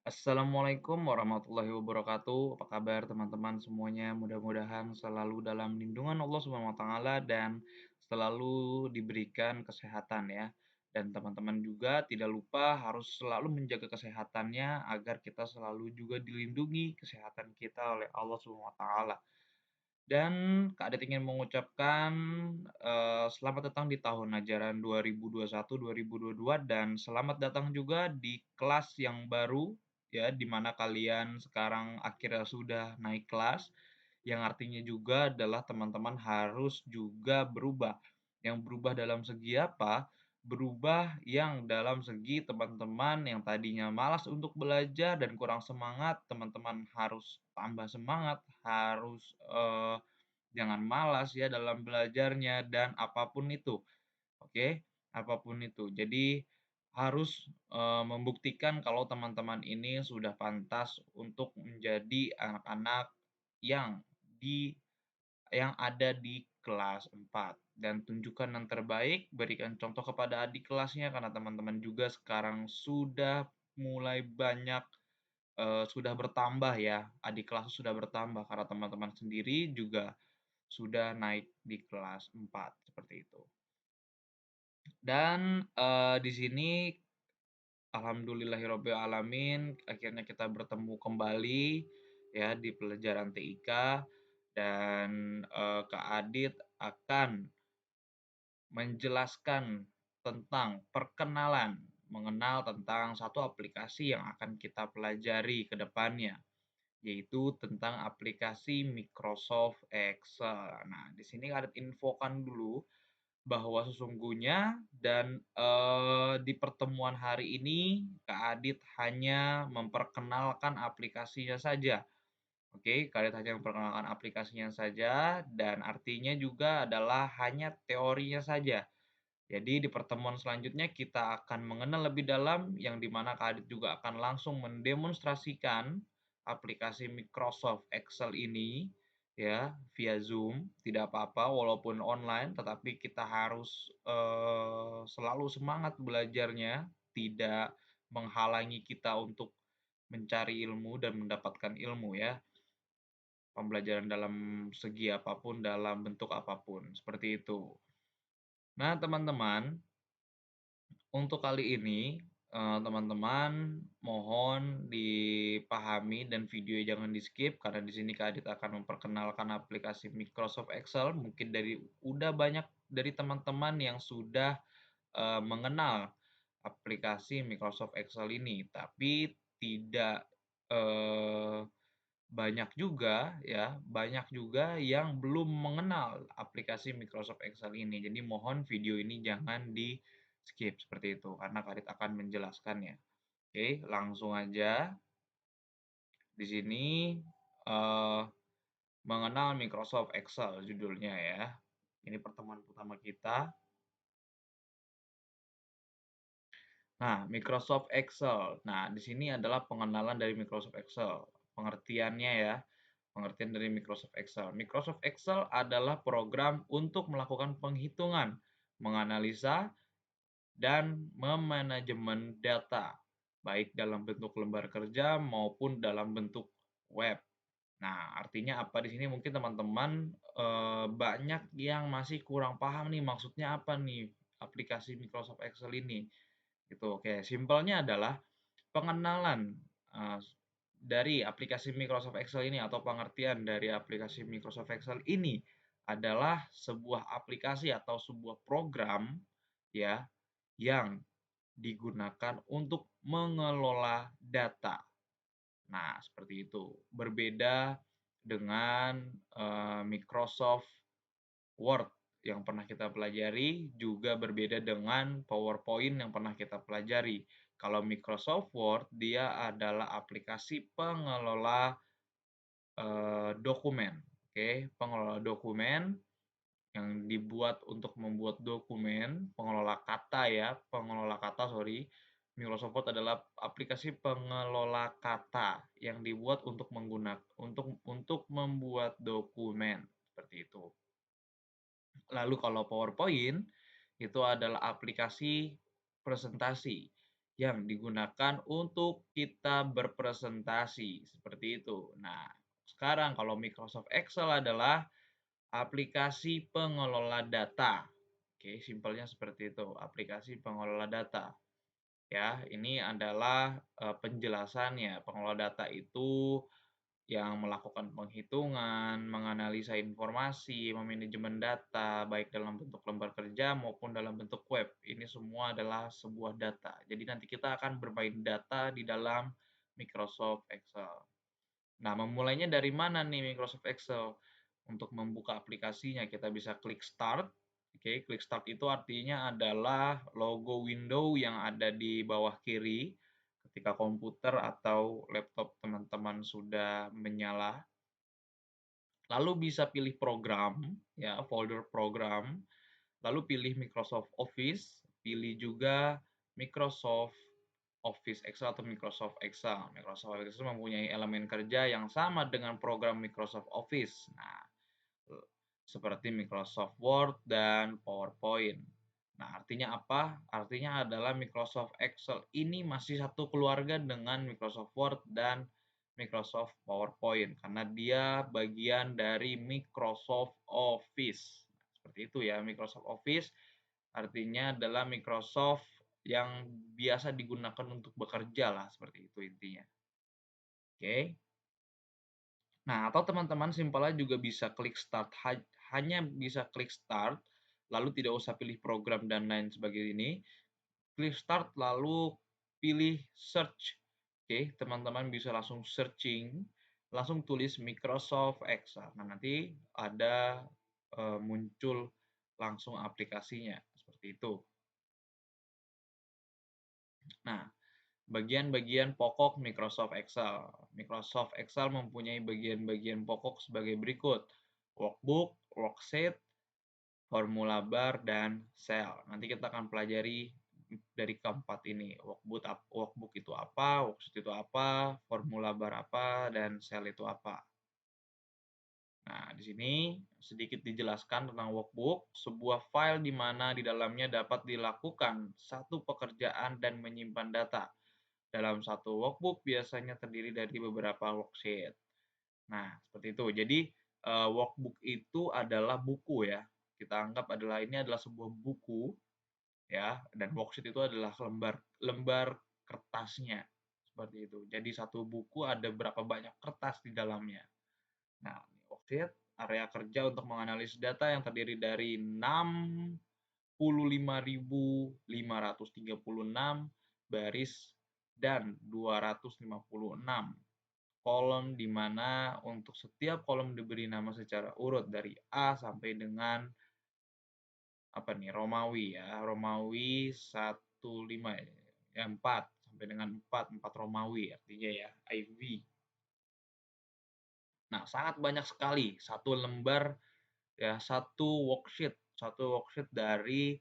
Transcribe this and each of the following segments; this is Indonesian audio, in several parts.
Assalamualaikum warahmatullahi wabarakatuh. Apa kabar teman-teman semuanya? Mudah-mudahan selalu dalam lindungan Allah Subhanahu wa taala dan selalu diberikan kesehatan ya. Dan teman-teman juga tidak lupa harus selalu menjaga kesehatannya agar kita selalu juga dilindungi kesehatan kita oleh Allah Subhanahu wa taala. Dan Kak Adit ingin mengucapkan, selamat datang di tahun ajaran 2021-2022 dan selamat datang juga di kelas yang baru ya, di mana kalian sekarang akhirnya sudah naik kelas, yang artinya juga adalah teman-teman harus juga berubah. Yang berubah dalam segi apa? Berubah yang dalam segi teman-teman yang tadinya malas untuk belajar dan kurang semangat, teman-teman harus tambah semangat, harus, jangan malas ya dalam belajarnya dan apapun itu, oke? Apapun itu. Jadi harus, membuktikan kalau teman-teman ini sudah pantas untuk menjadi anak-anak yang di yang ada di kelas 4 dan tunjukkan yang terbaik, berikan contoh kepada adik kelasnya karena teman-teman juga sekarang sudah mulai banyak, sudah bertambah ya, adik kelas sudah bertambah karena teman-teman sendiri juga sudah naik di kelas 4 seperti itu. Dan, di sini alhamdulillahirabbil alamin akhirnya kita bertemu kembali ya di pelajaran TIK dan, Kak Adit akan menjelaskan tentang perkenalan, mengenal tentang satu aplikasi yang akan kita pelajari ke depannya, yaitu tentang aplikasi Microsoft Excel. Nah, di sini Kak Adit infokan dulu bahwa sesungguhnya dan, di pertemuan hari ini Kak Adit hanya memperkenalkan aplikasinya saja. Oke, Kak Adit hanya memperkenalkan aplikasinya saja dan artinya juga adalah hanya teorinya saja. Jadi di pertemuan selanjutnya kita akan mengenal lebih dalam yang di mana Kak Adit juga akan langsung mendemonstrasikan aplikasi Microsoft Excel ini ya via Zoom. Tidak apa-apa walaupun online tetapi kita harus, selalu semangat belajarnya, tidak menghalangi kita untuk mencari ilmu dan mendapatkan ilmu ya. Pembelajaran dalam segi apapun, dalam bentuk apapun, seperti itu. Nah teman-teman, untuk kali ini, teman-teman mohon dipahami dan video jangan di-skip karena di sini Kak Adit akan memperkenalkan aplikasi Microsoft Excel. Mungkin udah banyak dari teman-teman yang sudah, mengenal aplikasi Microsoft Excel ini, tapi tidak, eee, banyak juga yang belum mengenal aplikasi Microsoft Excel ini. Jadi mohon video ini jangan di-skip seperti itu, karena Kadit akan menjelaskannya. Oke, langsung aja. Di sini, eee, mengenal Microsoft Excel judulnya ya. Ini pertemuan pertama kita. Nah, Microsoft Excel. Nah, di sini adalah pengenalan dari Microsoft Excel. Pengertiannya ya, pengertian dari Microsoft Excel. Microsoft Excel adalah program untuk melakukan penghitungan, menganalisa, dan memanajemen data, baik dalam bentuk lembar kerja maupun dalam bentuk web. Nah, artinya apa di sini mungkin teman-teman, banyak yang masih kurang paham nih maksudnya apa nih aplikasi Microsoft Excel ini. Gitu, oke. Simpelnya adalah pengenalan, dari aplikasi Microsoft Excel ini atau pengertian dari aplikasi Microsoft Excel ini adalah sebuah aplikasi atau sebuah program ya, yang digunakan untuk mengelola data. Nah, seperti itu. Berbeda dengan, Microsoft Word yang pernah kita pelajari juga berbeda dengan PowerPoint yang pernah kita pelajari. Kalau Microsoft Word, dia adalah aplikasi pengelola, dokumen, oke, pengelola dokumen yang dibuat untuk membuat dokumen, pengelola kata, sorry. Microsoft Word adalah aplikasi pengelola kata yang dibuat untuk membuat dokumen, seperti itu. Lalu kalau PowerPoint, itu adalah aplikasi presentasi yang digunakan untuk kita berpresentasi, seperti itu. Nah, sekarang kalau Microsoft Excel adalah aplikasi pengelola data. Oke, simpelnya seperti itu, aplikasi pengelola data. Ya, ini adalah penjelasannya. Pengelola data itu yang melakukan penghitungan, menganalisa informasi, memanajemen data, baik dalam bentuk lembar kerja maupun dalam bentuk web. Ini semua adalah sebuah data. Jadi nanti kita akan bermain data di dalam Microsoft Excel. Nah, memulainya dari mana nih Microsoft Excel? Untuk membuka aplikasinya, kita bisa klik Start. Oke, klik Start itu artinya adalah logo window yang ada di bawah kiri ketika komputer atau laptop teman-teman sudah menyala. Lalu bisa pilih program, ya, folder program, lalu pilih Microsoft Office, pilih juga Microsoft Office Excel atau Microsoft Excel. Microsoft Excel mempunyai elemen kerja yang sama dengan program Microsoft Office. Nah, seperti Microsoft Word dan PowerPoint. Nah, artinya apa? Artinya adalah Microsoft Excel ini masih satu keluarga dengan Microsoft Word dan Microsoft PowerPoint karena dia bagian dari Microsoft Office. Seperti itu ya, Microsoft Office artinya adalah Microsoft yang biasa digunakan untuk bekerja lah, seperti itu intinya. Oke. Nah, atau teman-teman simpelnya juga bisa klik start, hanya bisa klik start, lalu tidak usah pilih program dan lain sebagainya ini. Klik start lalu pilih search. Oke, teman-teman bisa langsung searching, langsung tulis Microsoft Excel. Nah, nanti ada muncul langsung aplikasinya, seperti itu. Nah, bagian-bagian pokok Microsoft Excel. Microsoft Excel mempunyai bagian-bagian pokok sebagai berikut: workbook, worksheet, formula bar, dan sel. Nanti kita akan pelajari dari keempat ini. Workbook itu apa, worksheet itu apa, formula bar apa, dan sel itu apa. Nah, di sini sedikit dijelaskan tentang workbook, sebuah file di mana di dalamnya dapat dilakukan satu pekerjaan dan menyimpan data. Dalam satu workbook biasanya terdiri dari beberapa worksheet. Nah, seperti itu. Jadi, workbook itu adalah buku ya. Kita anggap ini adalah sebuah buku ya, dan worksheet itu adalah lembar lembar kertasnya, seperti itu. Jadi satu buku ada berapa banyak kertas di dalamnya. Nah, worksheet area kerja untuk menganalisis data yang terdiri dari 65.536 baris dan 256 kolom, di mana untuk setiap kolom diberi nama secara urut dari A sampai dengan apa nih, Romawi ya, Romawi 15 ya, 4 sampai dengan 4 Romawi artinya ya, IV. Nah, sangat banyak sekali satu lembar ya, satu worksheet dari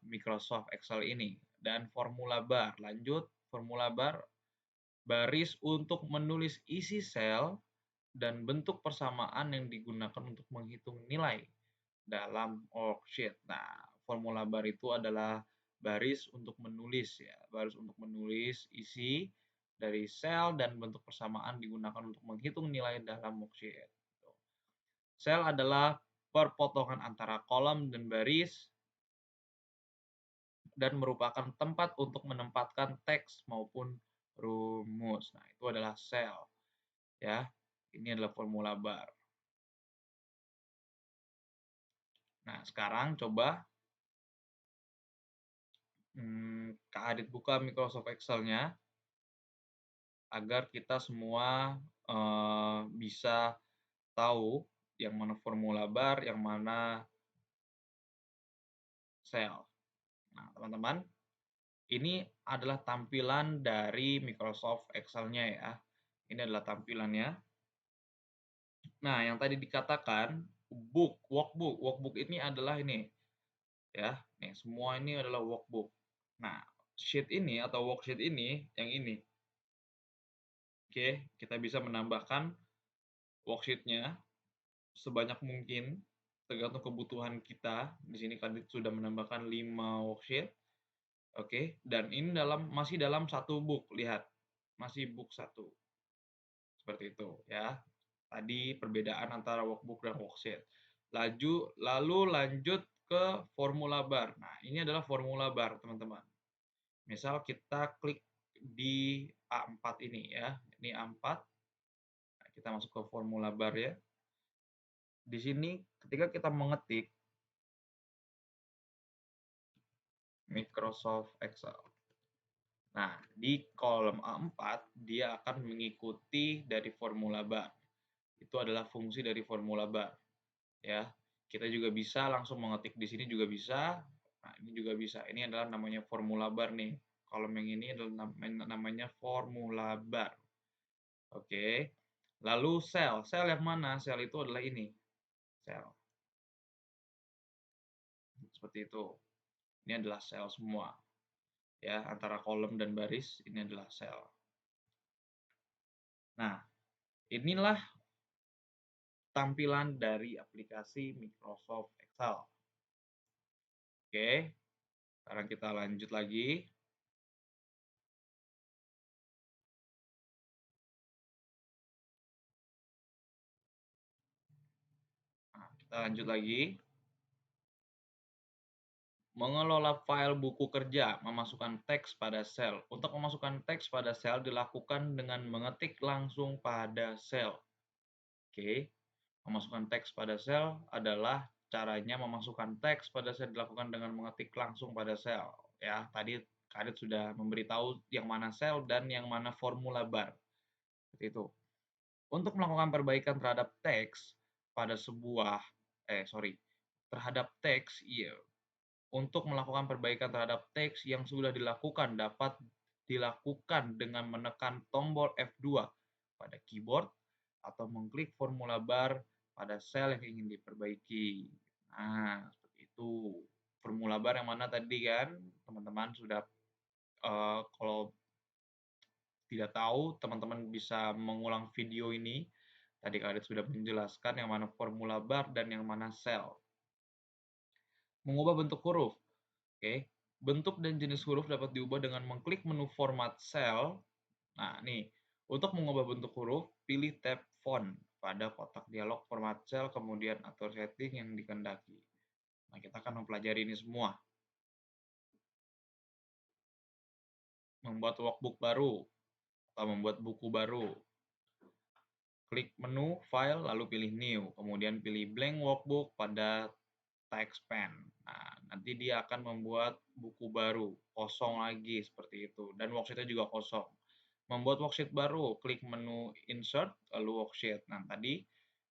Microsoft Excel ini. Dan formula bar, lanjut formula bar, baris untuk menulis isi sel dan bentuk persamaan yang digunakan untuk menghitung nilai dalam worksheet. Nah, formula bar itu adalah baris untuk menulis ya, baris untuk menulis isi dari sel dan bentuk persamaan digunakan untuk menghitung nilai dalam worksheet. Sel adalah perpotongan antara kolom dan baris dan merupakan tempat untuk menempatkan teks maupun rumus. Nah, itu adalah sel ya. Ini adalah formula bar. Nah, sekarang coba Kak Adit buka Microsoft Excel-nya agar kita semua bisa tahu yang mana formula bar, yang mana sel. Nah, teman-teman, ini adalah tampilan dari Microsoft Excel-nya ya. Ini adalah tampilannya. Nah, yang tadi dikatakan workbook ini adalah ini ya. Nih, semua ini adalah workbook. Nah, sheet ini atau worksheet ini yang ini. Oke, kita bisa menambahkan worksheet-nya sebanyak mungkin tergantung kebutuhan kita. Di sini Kadit sudah menambahkan 5 worksheet. Oke, dan ini masih dalam satu book, lihat, masih book satu, seperti itu ya. Tadi perbedaan antara workbook dan worksheet. Lalu lanjut ke formula bar. Nah, ini adalah formula bar, teman-teman. Misal kita klik di A4 ini ya, ini A4, nah, kita masuk ke formula bar ya. Di sini ketika kita mengetik Microsoft Excel. Nah, di kolom A4 dia akan mengikuti dari formula bar. Itu adalah fungsi dari formula bar ya. Kita juga bisa langsung mengetik di sini juga bisa. Nah, ini juga bisa. Ini adalah namanya formula bar nih. Kolom yang ini adalah namanya formula bar. Oke. Lalu sel. Sel yang mana? Sel itu adalah ini. Sel. Seperti itu. Ini adalah sel semua. Ya, antara kolom dan baris ini adalah sel. Nah, inilah tampilan dari aplikasi Microsoft Excel. Oke, sekarang kita lanjut lagi. Nah, kita lanjut lagi. Mengelola file buku kerja, memasukkan teks pada sel. Untuk memasukkan teks pada sel dilakukan dengan mengetik langsung pada sel. Oke, memasukkan teks pada sel adalah caranya memasukkan teks pada sel dilakukan dengan mengetik langsung pada sel. Ya, tadi Kadit sudah memberitahu yang mana sel dan yang mana formula bar. Seperti itu. Untuk melakukan perbaikan terhadap teks pada sebuah terhadap teks, iya. Untuk melakukan perbaikan terhadap teks yang sudah dilakukan dapat dilakukan dengan menekan tombol F2 pada keyboard atau mengklik formula bar pada sel yang ingin diperbaiki. Nah, seperti itu. Formula bar yang mana tadi kan teman-teman sudah kalau tidak tahu, teman-teman bisa mengulang video ini. Tadi Kadit sudah menjelaskan yang mana formula bar dan yang mana sel. Mengubah bentuk huruf. Oke. Bentuk dan jenis huruf dapat diubah dengan mengklik menu format cell. Nah, nih. Untuk mengubah bentuk huruf, pilih tab font pada kotak dialog format cell, kemudian atur setting yang dikehendaki. Nah, kita akan mempelajari ini semua. Membuat workbook baru atau membuat buku baru. Klik menu File, lalu pilih New, kemudian pilih Blank Workbook pada text pen. Nah, nanti dia akan membuat buku baru, kosong lagi seperti itu, dan worksheet-nya juga kosong. Membuat worksheet baru, klik menu Insert, lalu Worksheet. Nah, tadi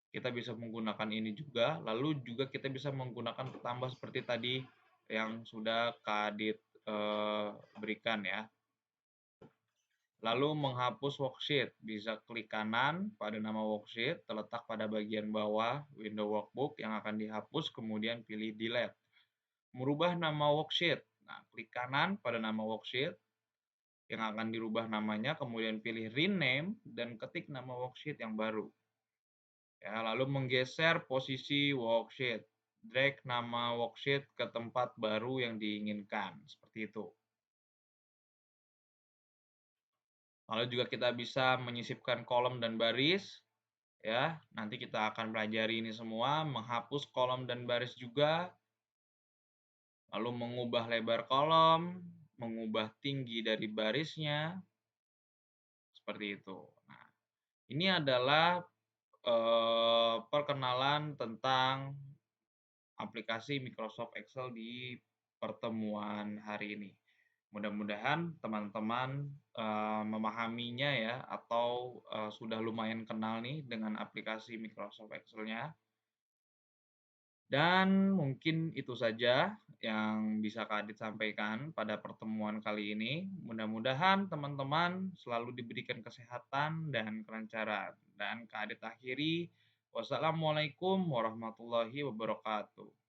kita bisa menggunakan ini juga, lalu juga kita bisa menggunakan tambah seperti tadi yang sudah Kadit berikan ya. Lalu menghapus worksheet, bisa klik kanan pada nama worksheet, terletak pada bagian bawah window workbook yang akan dihapus, kemudian pilih delete. Merubah nama worksheet, nah klik kanan pada nama worksheet yang akan dirubah namanya, kemudian pilih rename dan ketik nama worksheet yang baru. Ya, lalu menggeser posisi worksheet, drag nama worksheet ke tempat baru yang diinginkan, seperti itu. Lalu juga kita bisa menyisipkan kolom dan baris, ya. Nanti kita akan pelajari ini semua, menghapus kolom dan baris juga, lalu mengubah lebar kolom, mengubah tinggi dari barisnya, seperti itu. Nah, ini adalah perkenalan tentang aplikasi Microsoft Excel di pertemuan hari ini. Mudah-mudahan teman-teman memahaminya ya, atau sudah lumayan kenal nih dengan aplikasi Microsoft Excel-nya. Dan mungkin itu saja yang bisa Kak Adit sampaikan pada pertemuan kali ini. Mudah-mudahan teman-teman selalu diberikan kesehatan dan kelancaran. Dan Kak Adit akhiri, wassalamualaikum warahmatullahi wabarakatuh.